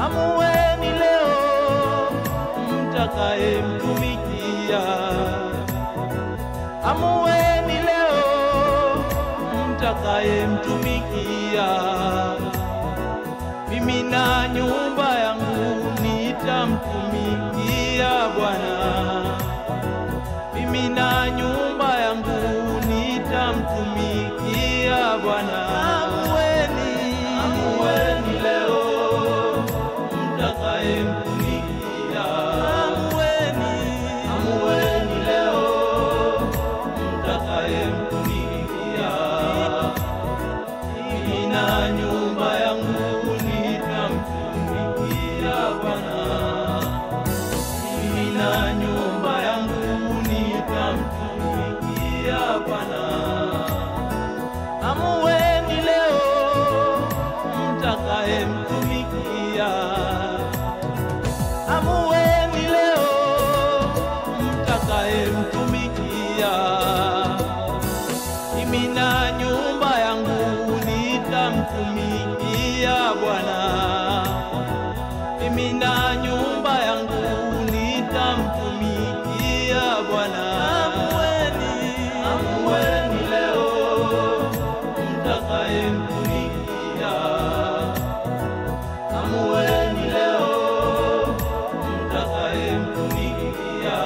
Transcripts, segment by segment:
Amueni leo mtakayemtumikia. Amueni leo mtakayemtumikia. Mimi na nyumba yangu nitamtumikia Bwana. Mimi na nyumba yangu nitamtumikia Bwana. Amueni leo mtakayemtumikia. Amueni leo mtakayemtumikia. Mimi na nyumba yangu nitamtumikia Bwana. Mimi na nyumba yangu nitamtumikia Bwana. Amueni leo mtakayemtumikia. Amueni leo mtakayemtumikia. Mimi na nyumba yangu nitamtumikia Bwana. Mimi na nyumba yangu nitamtumikia Bwana. Amueni leo mtakayemtumikia. Amueni leo mtakayemtumikia.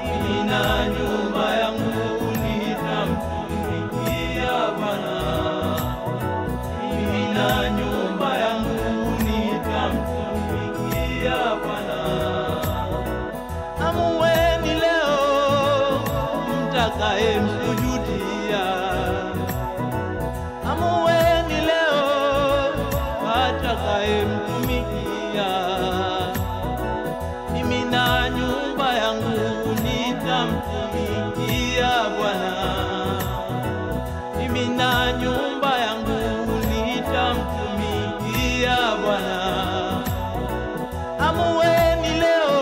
Mimi na nyumba yangu nitamtumikia Bwana. Mimi na nyumba yangu nitamtumikia Bwana. Amueni leo mtakayemsujudia. Amueni leo atakayemtumikia. Mimi na nyumba yangu nitamtumikia Bwana. Mimi na nyumba yangu nitamtumikia Bwana. Amueni leo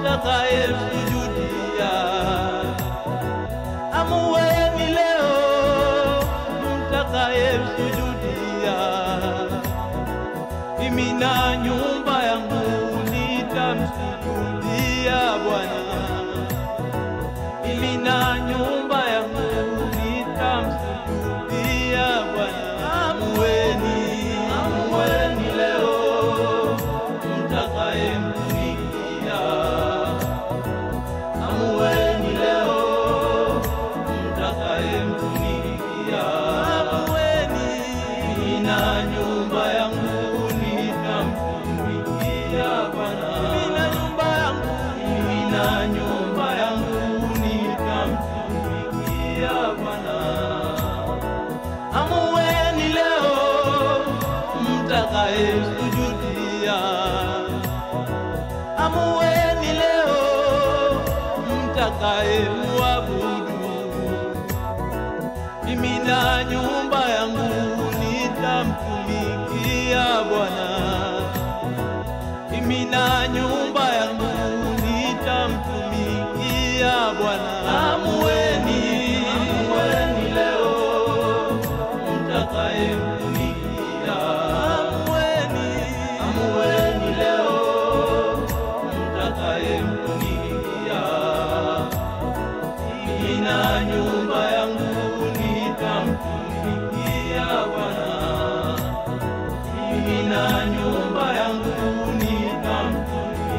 mtakayemsujudia. Amueni leo mtakayemsujudia. Mimi na nyumba yangu nitamsujudia Bwana. Mimi na nyumba yangu nitamsujudia Bwana. Amueni leo mtakayemtumikia. Amueni leo mtakayemtumikia. Mimi na nyumba yangu nitamtumikia Bwana. Mimi na nyumba yangu nitamtumikia Bwana. Amueni leo mtakayemsujudia. Amueni leo mtakayemuabudu. Mimi na nyumba yangu nitamtumikia Bwana. Mimi na nyumba yangu nitamtumikia Bwana. Amueni leo mtakayemtumikia. Amueni leo mtakayemtumikia. Mimi na nyumba yangu nitamtumikia Bwana. Mimi na nyumba yangu nitamtumikia.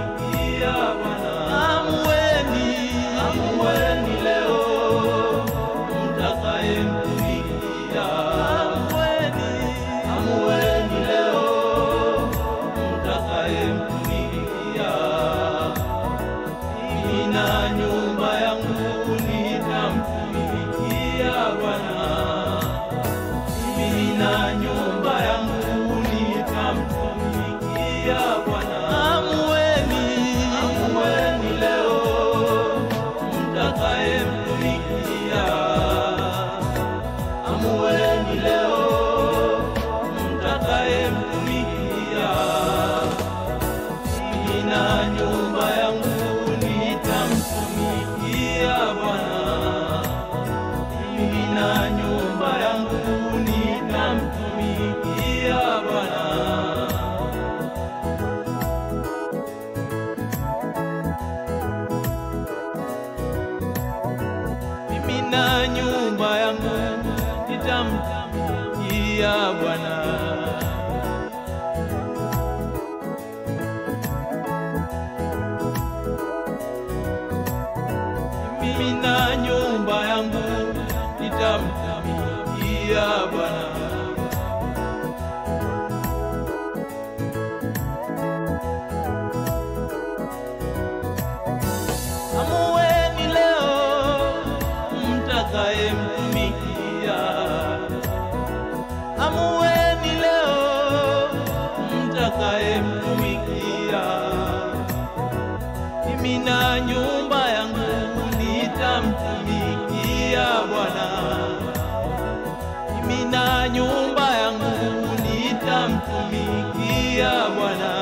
kumtumikia Bwana.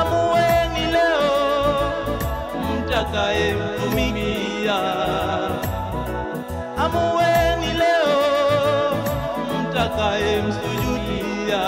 Amueni leo mtakayemtumikia. Amueni leo mtakayemsujudia.